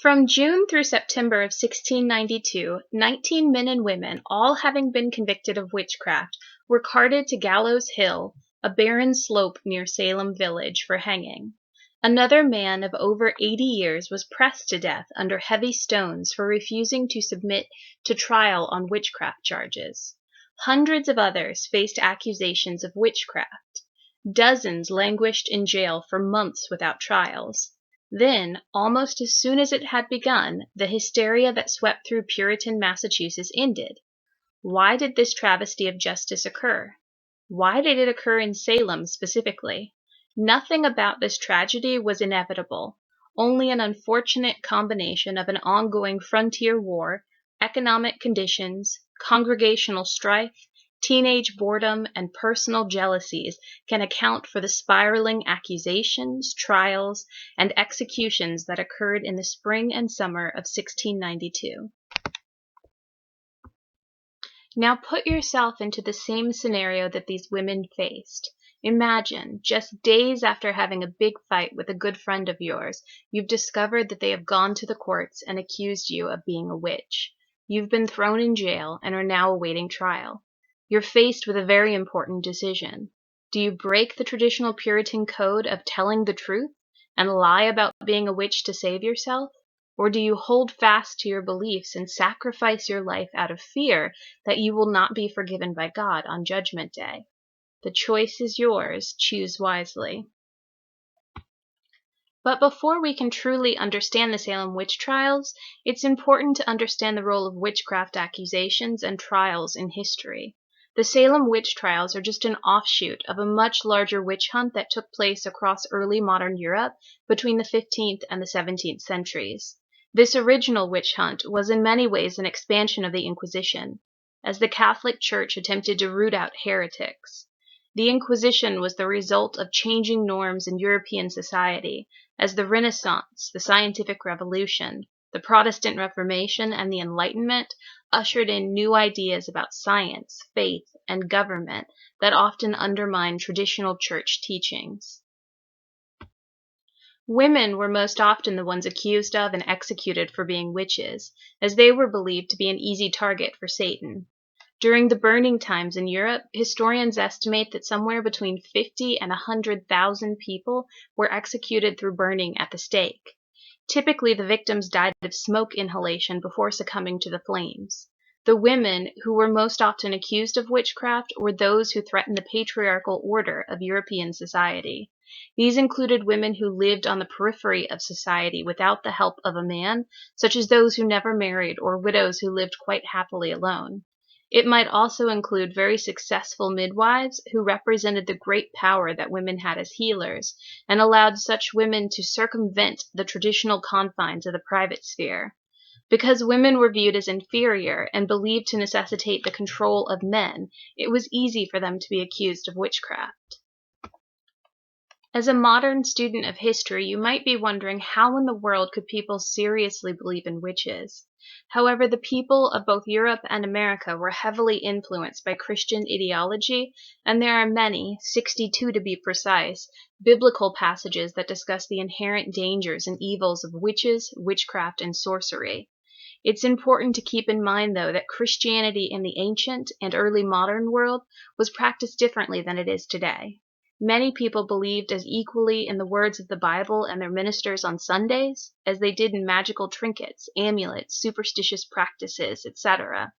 From June through September of 1692, 19 men and women, all having been convicted of witchcraft, were carted to Gallows Hill, a barren slope near Salem village, for hanging. Another man of over 80 years was pressed to death under heavy stones for refusing to submit to trial on witchcraft charges. Hundreds of others faced accusations of witchcraft. Dozens languished in jail for months without trials. Then, almost as soon as it had begun, the hysteria that swept through Puritan Massachusetts ended. Why did this travesty of justice occur? Why did it occur in Salem specifically? Nothing about this tragedy was inevitable, only an unfortunate combination of an ongoing frontier war, economic conditions, congregational strife, teenage boredom, and personal jealousies can account for the spiraling accusations, trials, and executions that occurred in the spring and summer of 1692. Now put yourself into the same scenario that these women faced. Imagine, just days after having a big fight with a good friend of yours, you've discovered that they have gone to the courts and accused you of being a witch. You've been thrown in jail and are now awaiting trial. You're faced with a very important decision. Do you break the traditional Puritan code of telling the truth and lie about being a witch to save yourself? Or do you hold fast to your beliefs and sacrifice your life out of fear that you will not be forgiven by God on Judgment Day? The choice is yours. Choose wisely. But before we can truly understand the Salem Witch Trials, it's important to understand the role of witchcraft accusations and trials in history. The Salem Witch Trials are just an offshoot of a much larger witch hunt that took place across early modern Europe between the 15th and the 17th centuries. This original witch hunt was in many ways an expansion of the Inquisition, as the Catholic Church attempted to root out heretics. The Inquisition was the result of changing norms in European society, as the Renaissance, the Scientific Revolution, the Protestant Reformation, and the Enlightenment ushered in new ideas about science, faith, and government that often undermined traditional church teachings. Women were most often the ones accused of and executed for being witches, as they were believed to be an easy target for Satan. During the burning times in Europe, historians estimate that somewhere between 50 and 100,000 people were executed through burning at the stake. Typically, the victims died of smoke inhalation before succumbing to the flames. The women who were most often accused of witchcraft were those who threatened the patriarchal order of European society. These included women who lived on the periphery of society without the help of a man, such as those who never married or widows who lived quite happily alone. It might also include very successful midwives who represented the great power that women had as healers and allowed such women to circumvent the traditional confines of the private sphere. Because women were viewed as inferior and believed to necessitate the control of men, it was easy for them to be accused of witchcraft. As a modern student of history, you might be wondering how in the world could people seriously believe in witches? However, the people of both Europe and America were heavily influenced by Christian ideology, and there are many, 62 to be precise, biblical passages that discuss the inherent dangers and evils of witches, witchcraft, and sorcery. It's important to keep in mind, though, that Christianity in the ancient and early modern world was practiced differently than it is today. Many people believed as equally in the words of the Bible and their ministers on Sundays as they did in magical trinkets, amulets, superstitious practices, etc.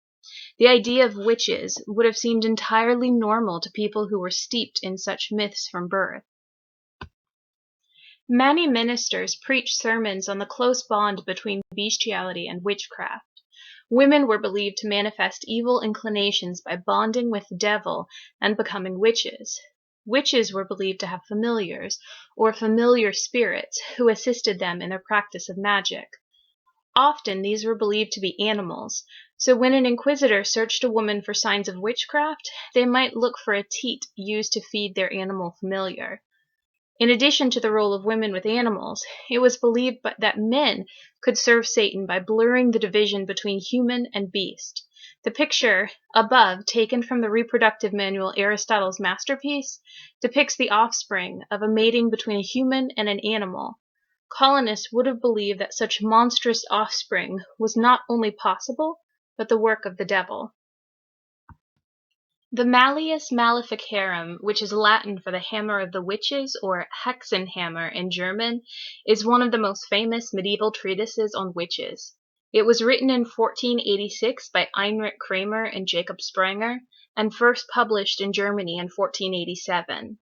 The idea of witches would have seemed entirely normal to people who were steeped in such myths from birth. Many ministers preached sermons on the close bond between bestiality and witchcraft. Women were believed to manifest evil inclinations by bonding with the devil and becoming witches. Witches were believed to have familiars, or familiar spirits, who assisted them in their practice of magic. Often these were believed to be animals, so when an inquisitor searched a woman for signs of witchcraft, they might look for a teat used to feed their animal familiar. In addition to the role of women with animals, it was believed that men could serve Satan by blurring the division between human and beast. The picture above, taken from the reproductive manual Aristotle's masterpiece, depicts the offspring of a mating between a human and an animal. colonists would have believed that such monstrous offspring was not only possible, but the work of the devil. The Malleus Maleficarum, which is Latin for the hammer of the witches, or Hexenhammer in German, is one of the most famous medieval treatises on witches. It was written in 1486 by Heinrich Kramer and Jacob Sprenger, and first published in Germany in 1487.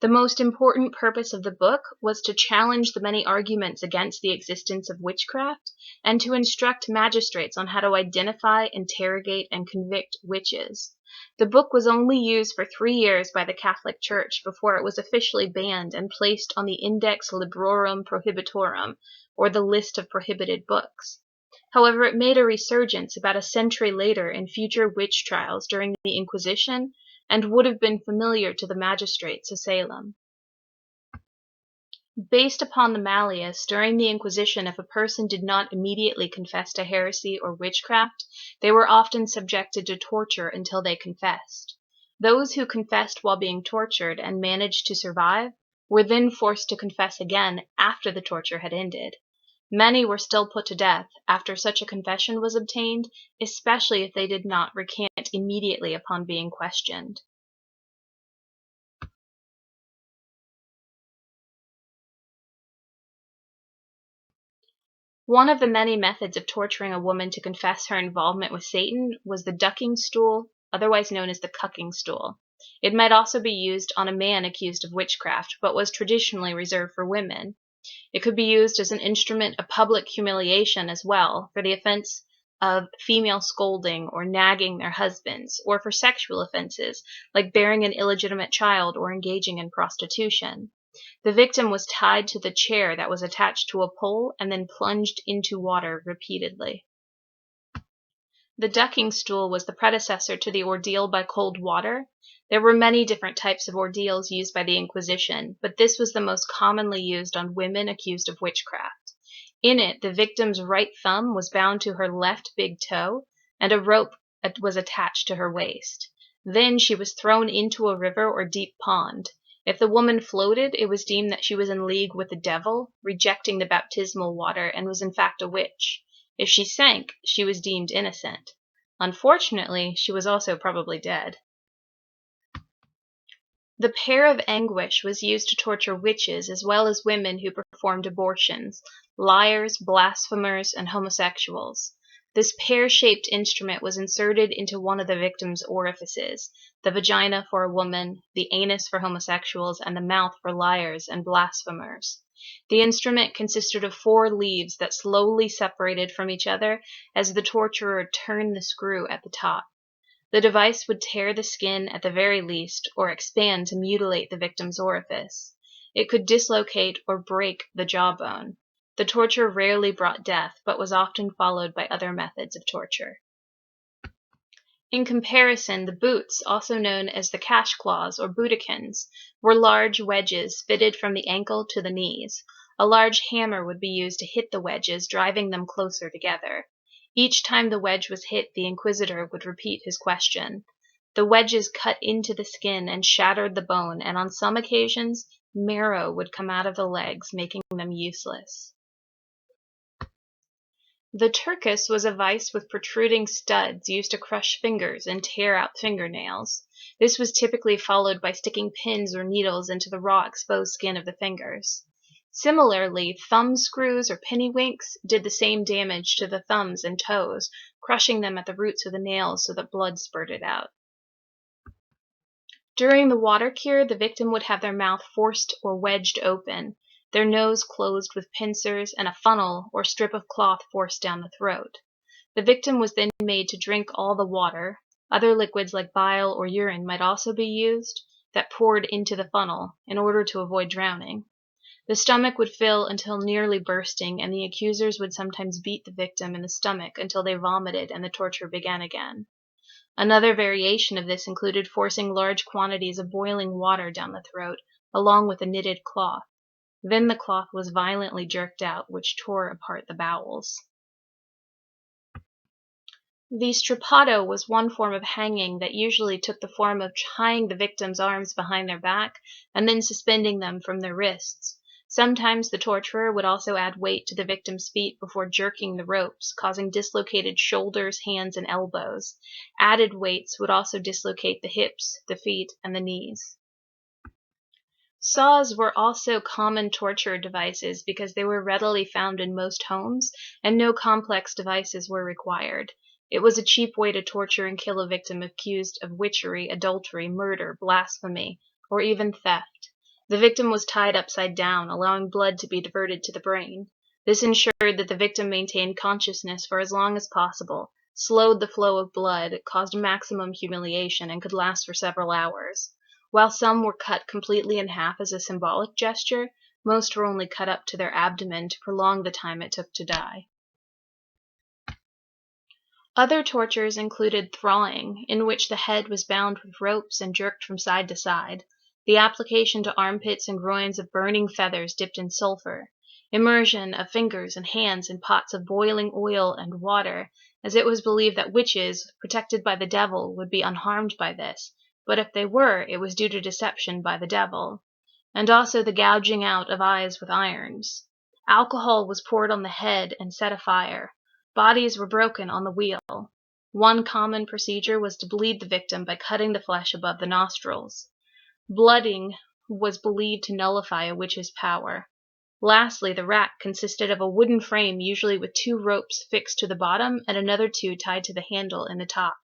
The most important purpose of the book was to challenge the many arguments against the existence of witchcraft, and to instruct magistrates on how to identify, interrogate, and convict witches. The book was only used for 3 years by the Catholic Church before it was officially banned and placed on the Index Librorum Prohibitorum, or the list of prohibited books. However, it made a resurgence about a century later in future witch trials during the Inquisition, and would have been familiar to the magistrates of Salem. Based upon the Malleus, during the Inquisition, if a person did not immediately confess to heresy or witchcraft, they were often subjected to torture until they confessed. Those who confessed while being tortured and managed to survive were then forced to confess again after the torture had ended. Many were still put to death after such a confession was obtained, especially if they did not recant immediately upon being questioned. One of the many methods of torturing a woman to confess her involvement with Satan was the ducking stool, otherwise known as the cucking stool. It might also be used on a man accused of witchcraft, but was traditionally reserved for women. It could be used as an instrument of public humiliation as well, for the offense of female scolding or nagging their husbands, or for sexual offenses, like bearing an illegitimate child or engaging in prostitution. The victim was tied to the chair that was attached to a pole and then plunged into water repeatedly. The ducking stool was the predecessor to the ordeal by cold water. There were many different types of ordeals used by the Inquisition, but this was the most commonly used on women accused of witchcraft. In it, the victim's right thumb was bound to her left big toe, and a rope was attached to her waist. Then she was thrown into a river or deep pond. If the woman floated, it was deemed that she was in league with the devil, rejecting the baptismal water, and was in fact a witch. If she sank, she was deemed innocent. Unfortunately, she was also probably dead. The pear of anguish was used to torture witches as well as women who performed abortions, liars, blasphemers, and homosexuals. This pear-shaped instrument was inserted into one of the victim's orifices, the vagina for a woman, the anus for homosexuals, and the mouth for liars and blasphemers. The instrument consisted of 4 leaves that slowly separated from each other as the torturer turned the screw at the top. The device would tear the skin at the very least, or expand to mutilate the victim's orifice. It could dislocate or break the jawbone. The torture rarely brought death, but was often followed by other methods of torture. In comparison, the boots, also known as the cash claws or bootykins, were large wedges fitted from the ankle to the knees. A large hammer would be used to hit the wedges, driving them closer together. Each time the wedge was hit, the inquisitor would repeat his question. The wedges cut into the skin and shattered the bone, and on some occasions, marrow would come out of the legs, making them useless. The turkis was a vise with protruding studs used to crush fingers and tear out fingernails. This was typically followed by sticking pins or needles into the raw exposed skin of the fingers. Similarly, thumb screws or pennywinks did the same damage to the thumbs and toes, crushing them at the roots of the nails so that blood spurted out. During the water cure, the victim would have their mouth forced or wedged open, their nose closed with pincers, and a funnel or strip of cloth forced down the throat. The victim was then made to drink all the water. Other liquids like bile or urine might also be used, that poured into the funnel in order to avoid drowning. The stomach would fill until nearly bursting, and the accusers would sometimes beat the victim in the stomach until they vomited and the torture began again. Another variation of this included forcing large quantities of boiling water down the throat, along with a knitted cloth. Then the cloth was violently jerked out, which tore apart the bowels. The strappado was one form of hanging that usually took the form of tying the victim's arms behind their back and then suspending them from their wrists. Sometimes the torturer would also add weight to the victim's feet before jerking the ropes, causing dislocated shoulders, hands, and elbows. Added weights would also dislocate the hips, the feet, and the knees. Saws were also common torture devices because they were readily found in most homes and no complex devices were required. It was a cheap way to torture and kill a victim accused of witchery, adultery, murder, blasphemy, or even theft. The victim was tied upside down, allowing blood to be diverted to the brain. This ensured that the victim maintained consciousness for as long as possible, slowed the flow of blood, caused maximum humiliation, and could last for several hours. While some were cut completely in half as a symbolic gesture, most were only cut up to their abdomen to prolong the time it took to die. Other tortures included throwing, in which the head was bound with ropes and jerked from side to side, the application to armpits and groins of burning feathers dipped in sulfur, immersion of fingers and hands in pots of boiling oil and water, as it was believed that witches, protected by the devil, would be unharmed by this, but if they were, it was due to deception by the devil, and also the gouging out of eyes with irons. Alcohol was poured on the head and set afire. Bodies were broken on the wheel. One common procedure was to bleed the victim by cutting the flesh above the nostrils. Blooding was believed to nullify a witch's power. Lastly, the rack consisted of a wooden frame, usually with 2 ropes fixed to the bottom and another 2 tied to the handle in the top.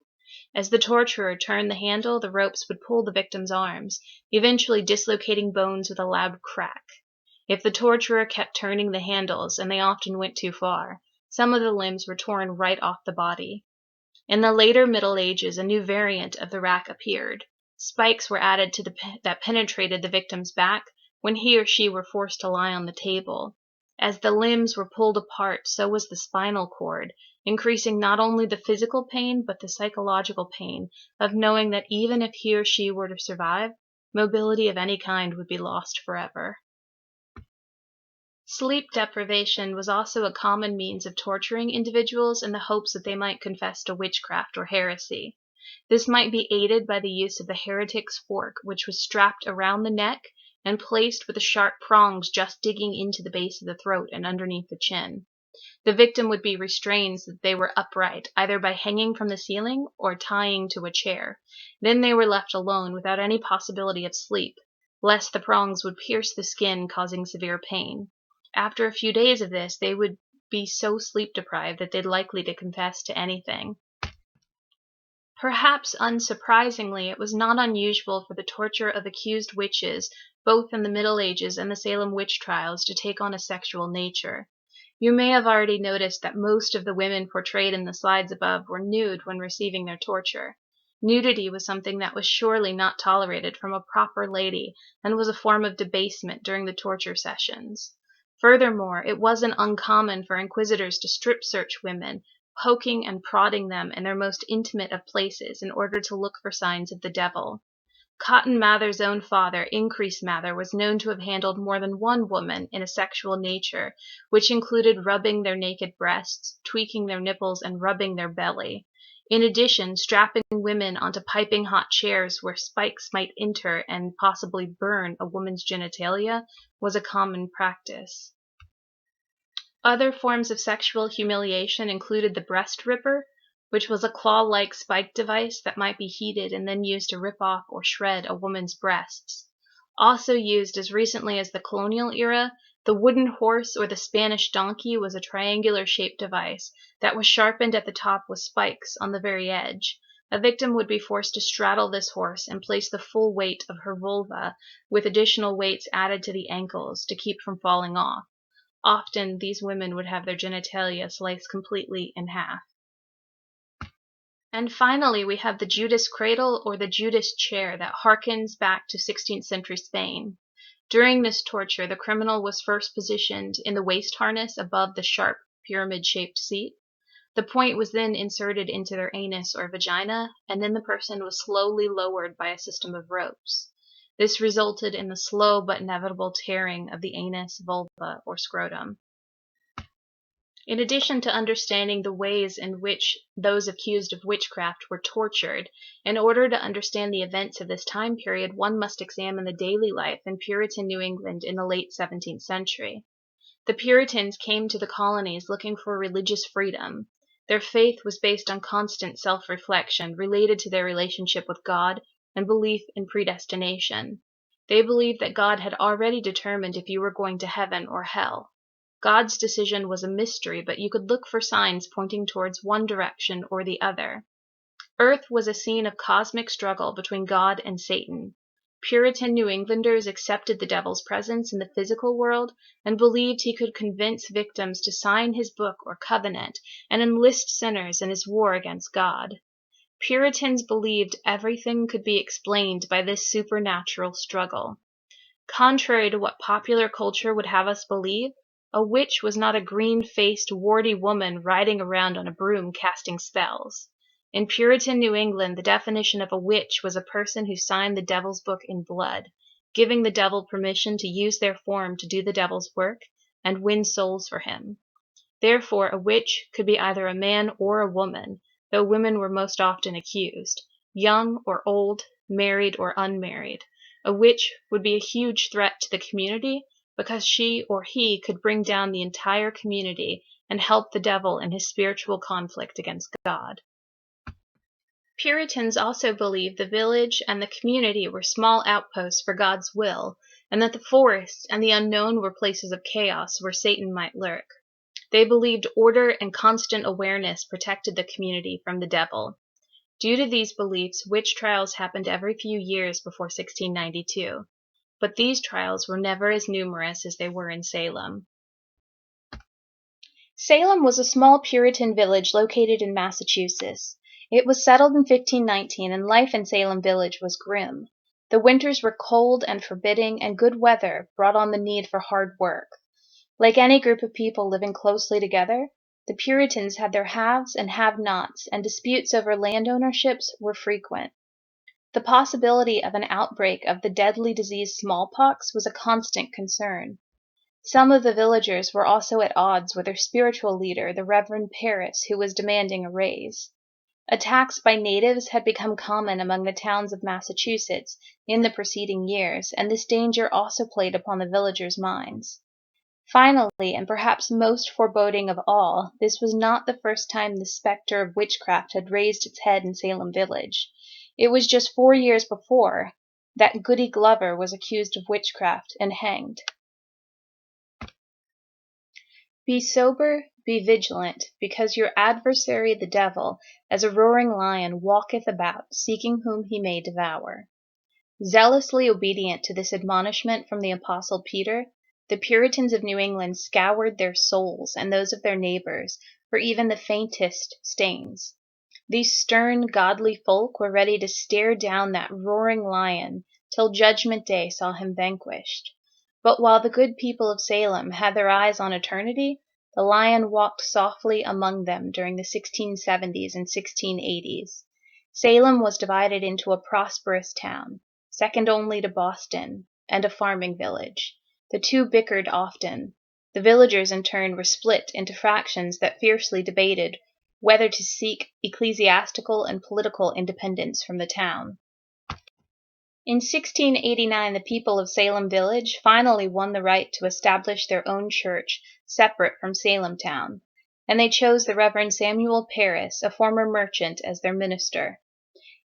As the torturer turned the handle, the ropes would pull the victim's arms, eventually dislocating bones with a loud crack. If the torturer kept turning the handles, and they often went too far, some of the limbs were torn right off the body. In the later Middle Ages, a new variant of the rack appeared. Spikes were added that penetrated the victim's back when he or she were forced to lie on the table. As the limbs were pulled apart, so was the spinal cord, increasing not only the physical pain but the psychological pain of knowing that even if he or she were to survive, mobility of any kind would be lost forever. Sleep deprivation was also a common means of torturing individuals in the hopes that they might confess to witchcraft or heresy. This might be aided by the use of the heretic's fork, which was strapped around the neck and placed with the sharp prongs just digging into the base of the throat and underneath the chin. The victim would be restrained so that they were upright, either by hanging from the ceiling or tying to a chair. Then they were left alone without any possibility of sleep, lest the prongs would pierce the skin, causing severe pain. After a few days of this, they would be so sleep deprived that they'd likely to confess to anything. Perhaps unsurprisingly, it was not unusual for the torture of accused witches, both in the Middle Ages and the Salem Witch Trials, to take on a sexual nature. You may have already noticed that most of the women portrayed in the slides above were nude when receiving their torture. Nudity was something that was surely not tolerated from a proper lady and was a form of debasement during the torture sessions. Furthermore, it wasn't uncommon for inquisitors to strip search women, poking and prodding them in their most intimate of places in order to look for signs of the devil. Cotton Mather's own father, Increase Mather, was known to have handled more than one woman in a sexual nature, which included rubbing their naked breasts, tweaking their nipples, and rubbing their belly. In addition, strapping women onto piping hot chairs where spikes might enter and possibly burn a woman's genitalia was a common practice. Other forms of sexual humiliation included the breast ripper, which was a claw-like spike device that might be heated and then used to rip off or shred a woman's breasts. Also used as recently as the colonial era, the wooden horse or the Spanish donkey was a triangular-shaped device that was sharpened at the top with spikes on the very edge. A victim would be forced to straddle this horse and place the full weight of her vulva, with additional weights added to the ankles to keep from falling off. Often, these women would have their genitalia sliced completely in half. And finally, we have the Judas cradle or the Judas chair that harkens back to 16th century Spain. During this torture, the criminal was first positioned in the waist harness above the sharp pyramid-shaped seat. The point was then inserted into their anus or vagina, and then the person was slowly lowered by a system of ropes. This resulted in the slow but inevitable tearing of the anus, vulva, or scrotum. In addition to understanding the ways in which those accused of witchcraft were tortured, in order to understand the events of this time period, one must examine the daily life in Puritan New England in the late 17th century. The Puritans came to the colonies looking for religious freedom. Their faith was based on constant self-reflection related to their relationship with God and belief in predestination. They believed that God had already determined if you were going to heaven or hell. God's decision was a mystery, but you could look for signs pointing towards one direction or the other. Earth was a scene of cosmic struggle between God and Satan. Puritan New Englanders accepted the devil's presence in the physical world and believed he could convince victims to sign his book or covenant and enlist sinners in his war against God. Puritans believed everything could be explained by this supernatural struggle. Contrary to what popular culture would have us believe, a witch was not a green-faced, warty woman riding around on a broom casting spells. In Puritan New England, the definition of a witch was a person who signed the devil's book in blood, giving the devil permission to use their form to do the devil's work and win souls for him. Therefore, a witch could be either a man or a woman, though women were most often accused, young or old, married or unmarried. A witch would be a huge threat to the community because she or he could bring down the entire community and help the devil in his spiritual conflict against God. Puritans also believed the village and the community were small outposts for God's will, and that the forest and the unknown were places of chaos where Satan might lurk. They believed order and constant awareness protected the community from the devil. Due to these beliefs, witch trials happened every few years before 1692, but these trials were never as numerous as they were in Salem. Salem was a small Puritan village located in Massachusetts. It was settled in 1519, and life in Salem village was grim. The winters were cold and forbidding, and good weather brought on the need for hard work. Like any group of people living closely together, the Puritans had their haves and have-nots, and disputes over land ownerships were frequent. The possibility of an outbreak of the deadly disease smallpox was a constant concern. Some of the villagers were also at odds with their spiritual leader, the Reverend Parris, who was demanding a raise. Attacks by natives had become common among the towns of Massachusetts in the preceding years, and this danger also played upon the villagers' minds. Finally, and perhaps most foreboding of all, this was not the first time the specter of witchcraft had raised its head in Salem village. It was just 4 years before that Goody Glover was accused of witchcraft and hanged. Be sober, be vigilant, because your adversary the devil, as a roaring lion, walketh about, seeking whom he may devour. Zealously obedient to this admonishment from the Apostle Peter, the Puritans of New England scoured their souls and those of their neighbors for even the faintest stains. These stern, godly folk were ready to stare down that roaring lion till Judgment Day saw him vanquished. But while the good people of Salem had their eyes on eternity, the lion walked softly among them during the 1670s and 1680s. Salem was divided into a prosperous town, second only to Boston, and a farming village. The two bickered often. The villagers, in turn, were split into fractions that fiercely debated whether to seek ecclesiastical and political independence from the town. In 1689, the people of Salem Village finally won the right to establish their own church separate from Salem Town, and they chose the Reverend Samuel Parris, a former merchant, as their minister.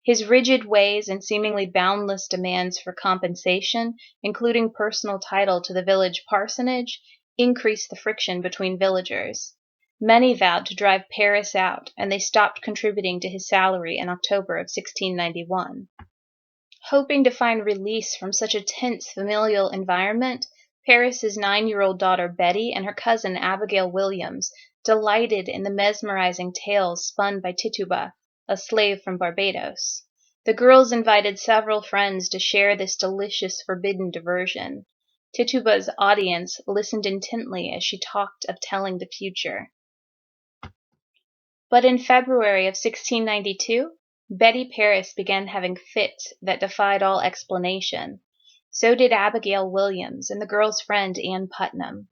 His rigid ways and seemingly boundless demands for compensation, including personal title to the village parsonage, increased the friction between villagers. Many vowed to drive Parris out, and they stopped contributing to his salary in October of 1691. Hoping to find release from such a tense familial environment, Parris's 9-year-old daughter Betty and her cousin Abigail Williams delighted in the mesmerizing tales spun by Tituba, a slave from Barbados. The girls invited several friends to share this delicious forbidden diversion. Tituba's audience listened intently as she talked of telling the future. But in February of 1692, Betty Parris began having fits that defied all explanation. So did Abigail Williams and the girl's friend Ann Putnam.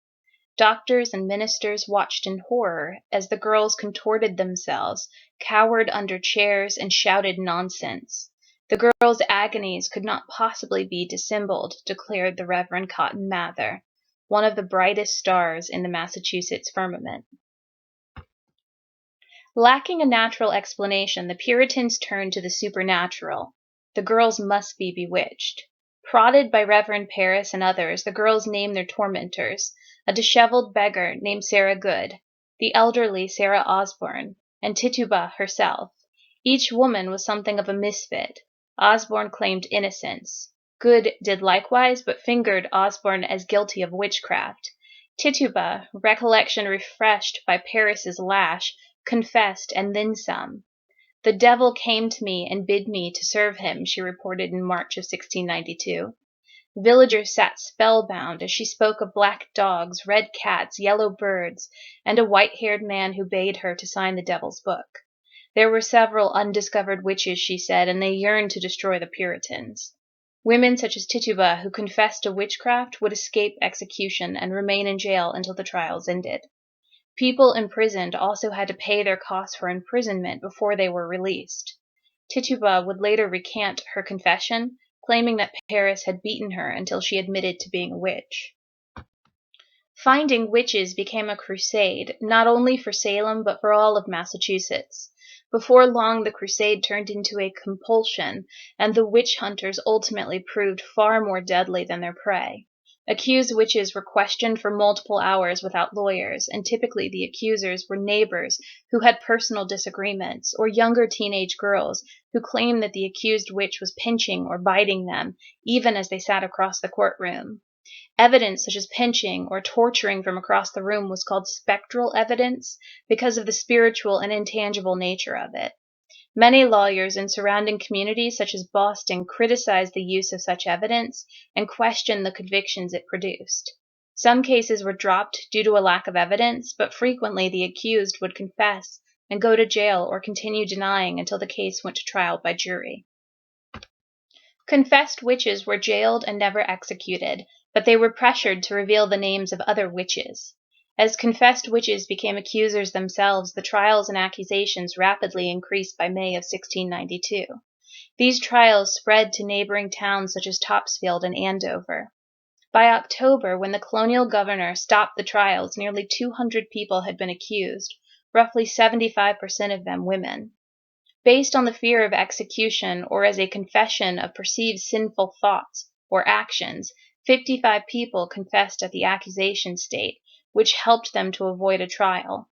Doctors and ministers watched in horror as the girls contorted themselves, cowered under chairs, and shouted nonsense. The girls' agonies could not possibly be dissembled, declared the Reverend Cotton Mather, one of the brightest stars in the Massachusetts firmament. Lacking a natural explanation, the Puritans turned to the supernatural. The girls must be bewitched. Prodded by Reverend Parris and others, the girls named their tormentors, a disheveled beggar named Sarah Good, the elderly Sarah Osborne, and Tituba herself. Each woman was something of a misfit. Osborne claimed innocence. Good did likewise, but fingered Osborne as guilty of witchcraft. Tituba, recollection refreshed by Parris's lash, confessed, and then some. The devil came to me and bid me to serve him, she reported in March of 1692. Villagers sat spellbound as she spoke of black dogs, red cats, yellow birds, and a white-haired man who bade her to sign the devil's book. There were several undiscovered witches, she said, and they yearned to destroy the Puritans. Women such as Tituba, who confessed to witchcraft, would escape execution and remain in jail until the trials ended. People imprisoned also had to pay their costs for imprisonment before they were released. Tituba would later recant her confession, claiming that Parris had beaten her until she admitted to being a witch. Finding witches became a crusade, not only for Salem but for all of Massachusetts. Before long, the crusade turned into a compulsion, and the witch hunters ultimately proved far more deadly than their prey. Accused witches were questioned for multiple hours without lawyers, and typically the accusers were neighbors who had personal disagreements, or younger teenage girls who claimed that the accused witch was pinching or biting them, even as they sat across the courtroom. Evidence such as pinching or torturing from across the room was called spectral evidence because of the spiritual and intangible nature of it. Many lawyers in surrounding communities such as Boston criticized the use of such evidence and questioned the convictions it produced. Some cases were dropped due to a lack of evidence, but frequently the accused would confess and go to jail or continue denying until the case went to trial by jury. Confessed witches were jailed and never executed, but they were pressured to reveal the names of other witches. As confessed witches became accusers themselves, the trials and accusations rapidly increased by May of 1692. These trials spread to neighboring towns such as Topsfield and Andover. By October, when the colonial governor stopped the trials, nearly 200 people had been accused, roughly 75% of them women. Based on the fear of execution or as a confession of perceived sinful thoughts or actions, 55 people confessed at the accusation state, which helped them to avoid a trial.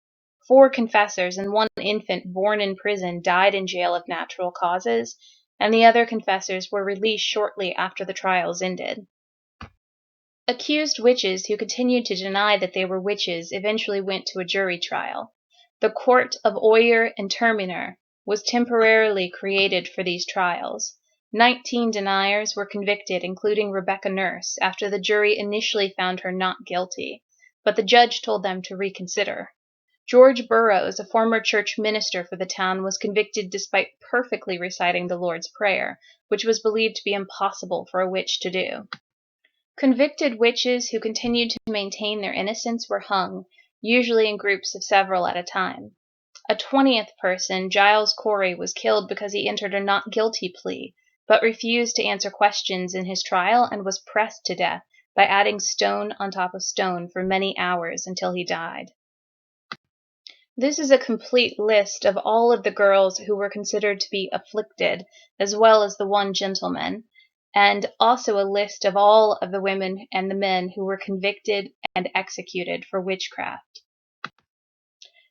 4 confessors and 1 infant born in prison died in jail of natural causes, and the other confessors were released shortly after the trials ended. Accused witches who continued to deny that they were witches eventually went to a jury trial. The Court of Oyer and Terminer was temporarily created for these trials. 19 deniers were convicted, including Rebecca Nurse, after the jury initially found her not guilty, but the judge told them to reconsider. George Burroughs, a former church minister for the town, was convicted despite perfectly reciting the Lord's Prayer, which was believed to be impossible for a witch to do. Convicted witches who continued to maintain their innocence were hung, usually in groups of several at a time. A 20th person, Giles Corey, was killed because he entered a not guilty plea, but refused to answer questions in his trial and was pressed to death by adding stone on top of stone for many hours until he died. This is a complete list of all of the girls who were considered to be afflicted, as well as the 1 gentleman, and also a list of all of the women and the men who were convicted and executed for witchcraft.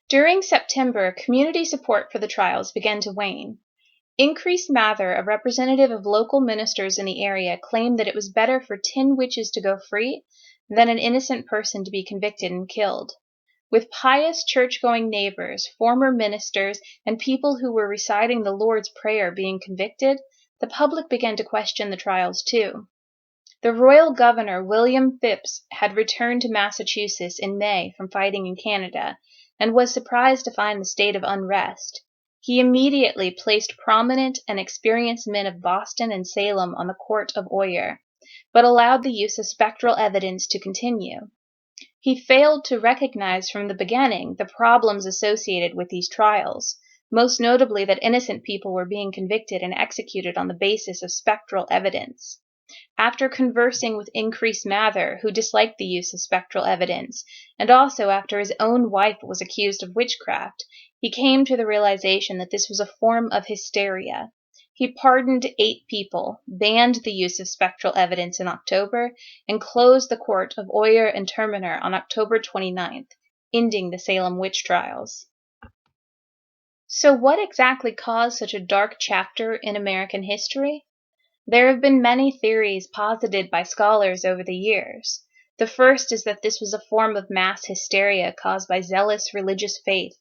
During September, community support for the trials began to wane. Increase Mather, a representative of local ministers in the area, claimed that it was better for 10 witches to go free than an innocent person to be convicted and killed. With pious church-going neighbors, former ministers, and people who were reciting the Lord's Prayer being convicted, the public began to question the trials too. The royal governor, William Phips, had returned to Massachusetts in May from fighting in Canada, and was surprised to find the state of unrest. He immediately placed prominent and experienced men of Boston and Salem on the court of Oyer, but allowed the use of spectral evidence to continue. He failed to recognize from the beginning the problems associated with these trials, most notably that innocent people were being convicted and executed on the basis of spectral evidence. After conversing with Increase Mather, who disliked the use of spectral evidence, and also after his own wife was accused of witchcraft, he came to the realization that this was a form of hysteria. He pardoned 8 people, banned the use of spectral evidence in October, and closed the court of Oyer and Terminer on October 29th, ending the Salem Witch Trials. So what exactly caused such a dark chapter in American history? There have been many theories posited by scholars over the years. The first is that this was a form of mass hysteria caused by zealous religious faith,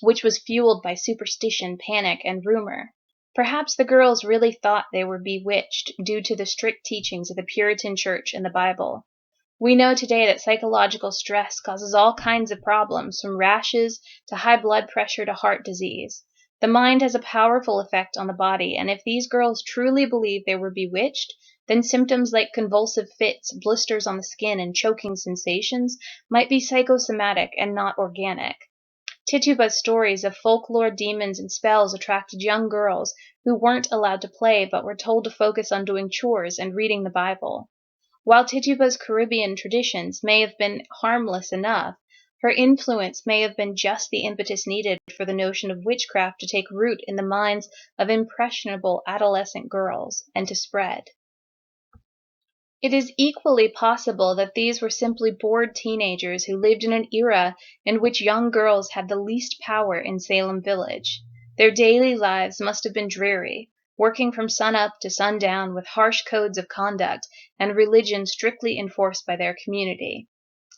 which was fueled by superstition, panic, and rumor. Perhaps the girls really thought they were bewitched due to the strict teachings of the Puritan Church and the Bible. We know today that psychological stress causes all kinds of problems, from rashes to high blood pressure to heart disease. The mind has a powerful effect on the body, and if these girls truly believed they were bewitched, then symptoms like convulsive fits, blisters on the skin, and choking sensations might be psychosomatic and not organic. Tituba's stories of folklore, demons, and spells attracted young girls who weren't allowed to play but were told to focus on doing chores and reading the Bible. While Tituba's Caribbean traditions may have been harmless enough, her influence may have been just the impetus needed for the notion of witchcraft to take root in the minds of impressionable adolescent girls and to spread. It is equally possible that these were simply bored teenagers who lived in an era in which young girls had the least power in Salem Village. Their daily lives must have been dreary, working from sunup to sundown with harsh codes of conduct and religion strictly enforced by their community.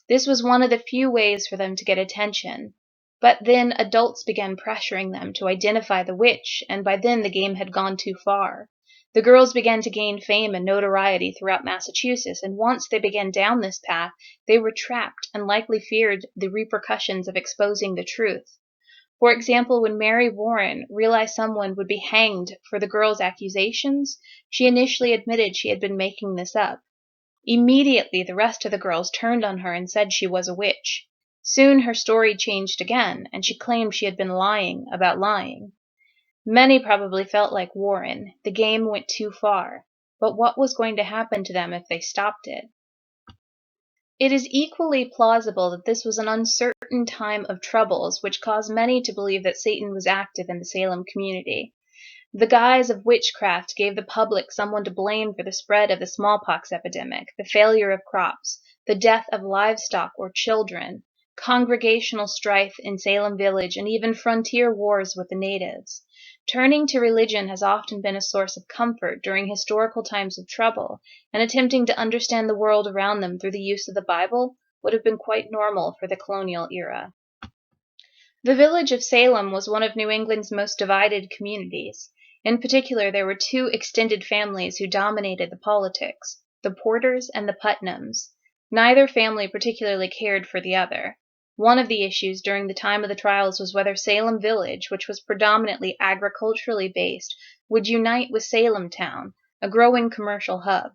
This was one of the few ways for them to get attention. But then adults began pressuring them to identify the witch, and by then the game had gone too far. The girls began to gain fame and notoriety throughout Massachusetts, and once they began down this path, they were trapped and likely feared the repercussions of exposing the truth. For example, when Mary Warren realized someone would be hanged for the girls' accusations, she initially admitted she had been making this up. Immediately, the rest of the girls turned on her and said she was a witch. Soon her story changed again, and she claimed she had been lying about lying. Many probably felt like Warren. The game went too far. But what was going to happen to them if they stopped it? It is equally plausible that this was an uncertain time of troubles which caused many to believe that Satan was active in the Salem community. The guise of witchcraft gave the public someone to blame for the spread of the smallpox epidemic, the failure of crops, the death of livestock or children, congregational strife in Salem Village, and even frontier wars with the natives. Turning to religion has often been a source of comfort during historical times of trouble, and attempting to understand the world around them through the use of the Bible would have been quite normal for the colonial era. The village of Salem was one of New England's most divided communities. In particular, there were 2 extended families who dominated the politics, the Porters and the Putnams. Neither family particularly cared for the other. One of the issues during the time of the trials was whether Salem Village, which was predominantly agriculturally based, would unite with Salem Town, a growing commercial hub.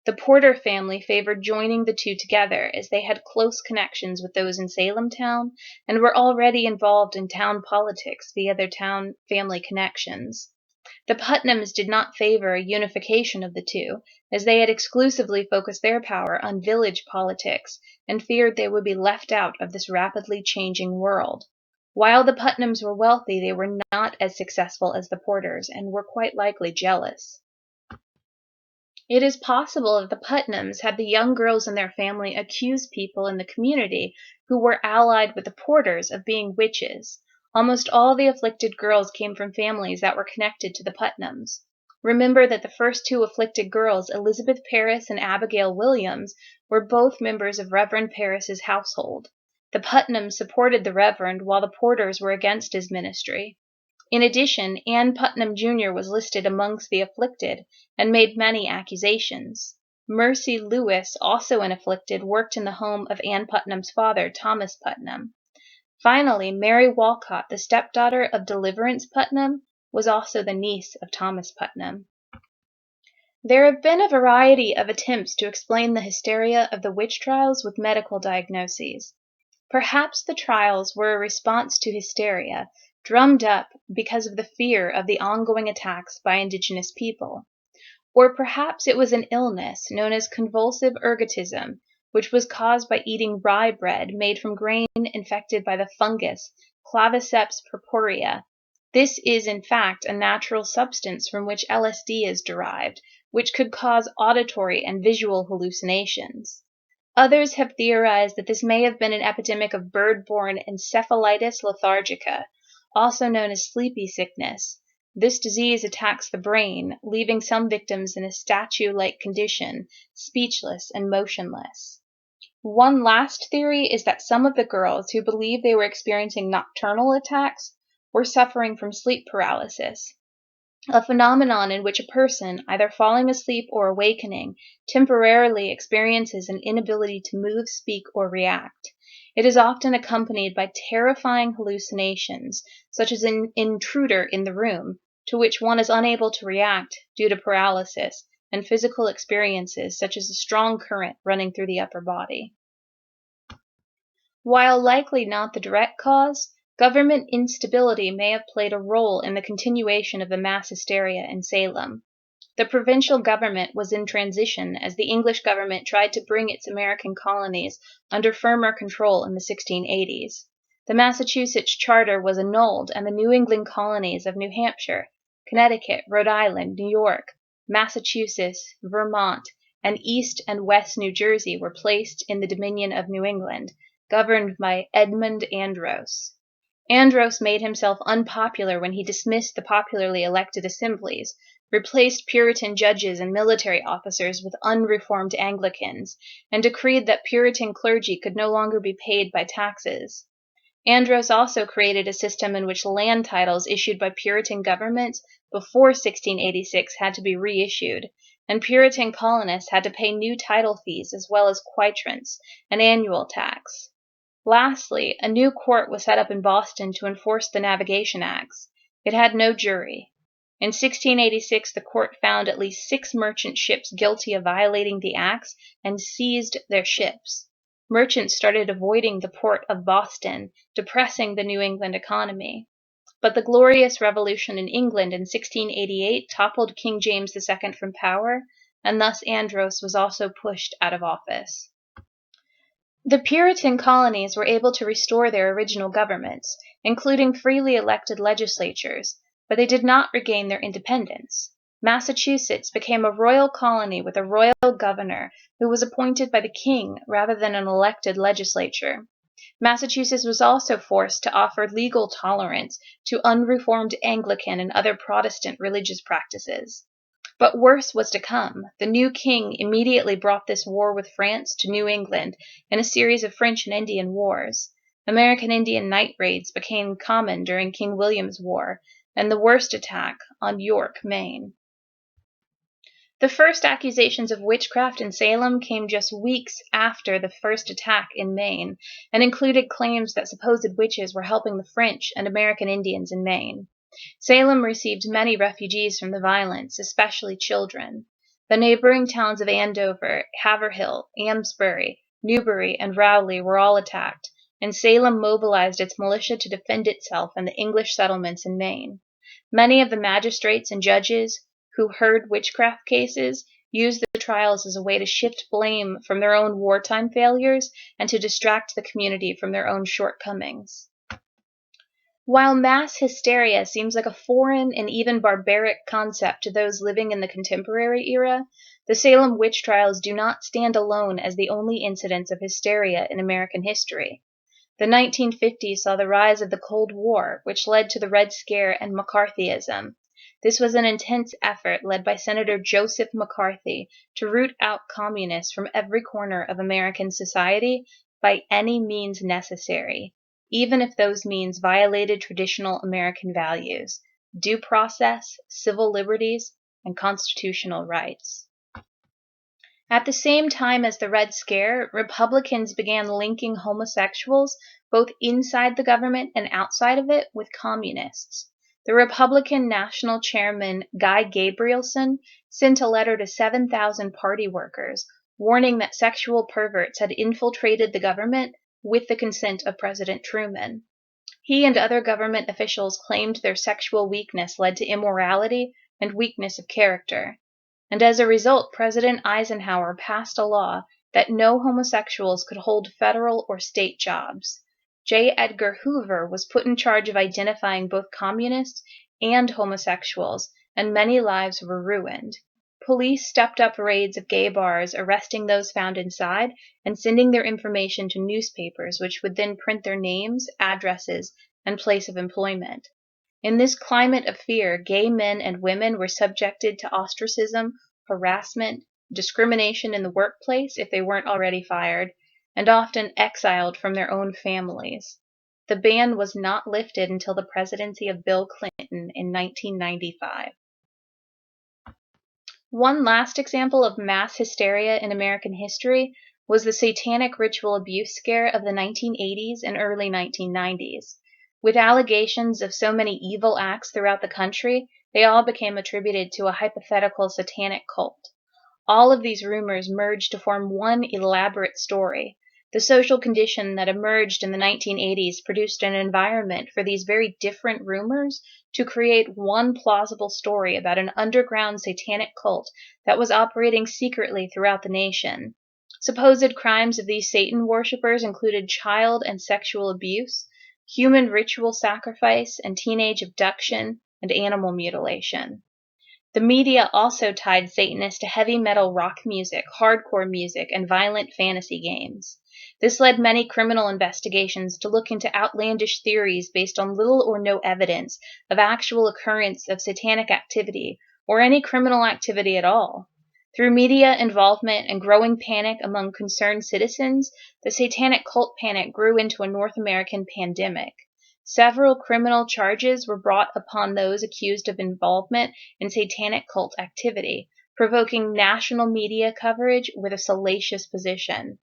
The Porter family favored joining the 2 together, as they had close connections with those in Salem Town and were already involved in town politics via their town family connections. The Putnams did not favor a unification of the 2, as they had exclusively focused their power on village politics and feared they would be left out of this rapidly changing world. While the Putnams were wealthy, they were not as successful as the Porters and were quite likely jealous. It is possible that the Putnams had the young girls in their family accuse people in the community who were allied with the Porters of being witches. Almost all the afflicted girls came from families that were connected to the Putnams. Remember that the first 2 afflicted girls, Elizabeth Parris and Abigail Williams, were both members of Reverend Parris's household. The Putnams supported the Reverend, while the Porters were against his ministry. In addition, Ann Putnam Jr. was listed amongst the afflicted and made many accusations. Mercy Lewis, also an afflicted, worked in the home of Ann Putnam's father, Thomas Putnam. Finally, Mary Walcott, the stepdaughter of Deliverance Putnam, was also the niece of Thomas Putnam. There have been a variety of attempts to explain the hysteria of the witch trials with medical diagnoses. Perhaps the trials were a response to hysteria, drummed up because of the fear of the ongoing attacks by indigenous people. Or perhaps it was an illness known as convulsive ergotism, which was caused by eating rye bread made from grain infected by the fungus Claviceps purpurea. This is, in fact, a natural substance from which LSD is derived, which could cause auditory and visual hallucinations. Others have theorized that this may have been an epidemic of bird-borne encephalitis lethargica, also known as sleepy sickness. This disease attacks the brain, leaving some victims in a statue-like condition, speechless and motionless. One last theory is that some of the girls who believed they were experiencing nocturnal attacks were suffering from sleep paralysis, a phenomenon in which a person, either falling asleep or awakening, temporarily experiences an inability to move, speak, or react. It is often accompanied by terrifying hallucinations, such as an intruder in the room, to which one is unable to react due to paralysis, and physical experiences such as a strong current running through the upper body. While likely not the direct cause, government instability may have played a role in the continuation of the mass hysteria in Salem. The provincial government was in transition as the English government tried to bring its American colonies under firmer control in the 1680s. The Massachusetts Charter was annulled, and the New England colonies of New Hampshire, Connecticut, Rhode Island, New York, Massachusetts, Vermont, and East and West New Jersey were placed in the Dominion of New England, governed by Edmund Andros. Andros made himself unpopular when he dismissed the popularly elected assemblies, replaced Puritan judges and military officers with unreformed Anglicans, and decreed that Puritan clergy could no longer be paid by taxes. Andros also created a system in which land titles issued by Puritan governments before 1686 had to be reissued, and Puritan colonists had to pay new title fees as well as quitrents, an annual tax. Lastly, a new court was set up in Boston to enforce the Navigation Acts. It had no jury. In 1686, the court found at least 6 merchant ships guilty of violating the acts and seized their ships. Merchants started avoiding the port of Boston, depressing the New England economy. But the Glorious Revolution in England in 1688 toppled King James II from power, and thus Andros was also pushed out of office. The Puritan colonies were able to restore their original governments, including freely elected legislatures, but they did not regain their independence. Massachusetts became a royal colony with a royal governor who was appointed by the king rather than an elected legislature. Massachusetts was also forced to offer legal tolerance to unreformed Anglican and other Protestant religious practices. But worse was to come. The new king immediately brought this war with France to New England in a series of French and Indian wars. American Indian night raids became common during King William's War, and the worst attack on York, Maine. The first accusations of witchcraft in Salem came just weeks after the first attack in Maine, and included claims that supposed witches were helping the French and American Indians in Maine. Salem received many refugees from the violence, especially children. The neighboring towns of Andover, Haverhill, Amesbury, Newbury, and Rowley were all attacked, and Salem mobilized its militia to defend itself and the English settlements in Maine. Many of the magistrates and judges who heard witchcraft cases used the trials as a way to shift blame from their own wartime failures and to distract the community from their own shortcomings. While mass hysteria seems like a foreign and even barbaric concept to those living in the contemporary era, the Salem witch trials do not stand alone as the only incidents of hysteria in American history. The 1950s saw the rise of the Cold War, which led to the Red Scare and McCarthyism. This was an intense effort led by Senator Joseph McCarthy to root out communists from every corner of American society by any means necessary, even if those means violated traditional American values, due process, civil liberties, and constitutional rights. At the same time as the Red Scare, Republicans began linking homosexuals, both inside the government and outside of it, with communists. the Republican National Chairman Guy Gabrielson sent a letter to 7,000 party workers warning that sexual perverts had infiltrated the government with the consent of President Truman. He and other government officials claimed their sexual weakness led to immorality and weakness of character. And as a result, President Eisenhower passed a law that no homosexuals could hold federal or state jobs. J. Edgar Hoover was put in charge of identifying both communists and homosexuals, and many lives were ruined. Police stepped up raids of gay bars, arresting those found inside and sending their information to newspapers, which would then print their names, addresses, and place of employment. In this climate of fear, gay men and women were subjected to ostracism, harassment, discrimination in the workplace if they weren't already fired, and often exiled from their own families. The ban was not lifted until the presidency of Bill Clinton in 1995. One last example of mass hysteria in American history was the satanic ritual abuse scare of the 1980s and early 1990s. With allegations of so many evil acts throughout the country, they all became attributed to a hypothetical satanic cult. All of these rumors merged to form one elaborate story. The social condition that emerged in the 1980s produced an environment for these very different rumors to create one plausible story about an underground satanic cult that was operating secretly throughout the nation. Supposed crimes of these Satan worshippers included child and sexual abuse, human ritual sacrifice, and teenage abduction, and animal mutilation. The media also tied Satanists to heavy metal rock music, hardcore music, and violent fantasy games. This led many criminal investigations to look into outlandish theories based on little or no evidence of actual occurrence of satanic activity or any criminal activity at all. Through media involvement and growing panic among concerned citizens, the satanic cult panic grew into a North American pandemic. Several criminal charges were brought upon those accused of involvement in satanic cult activity, provoking national media coverage with a salacious position.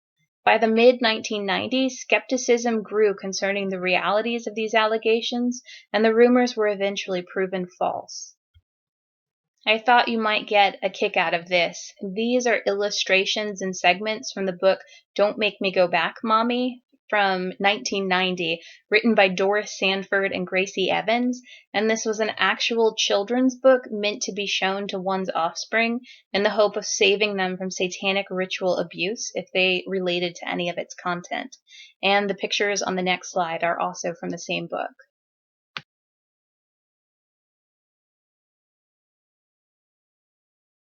By the mid-1990s, skepticism grew concerning the realities of these allegations, and the rumors were eventually proven false. I thought you might get a kick out of this. These are illustrations and segments from the book Don't Make Me Go Back, Mommy, from 1990, written by Doris Sanford and Gracie Evans, and this was an actual children's book meant to be shown to one's offspring in the hope of saving them from satanic ritual abuse if they related to any of its content. And the pictures on the next slide are also from the same book.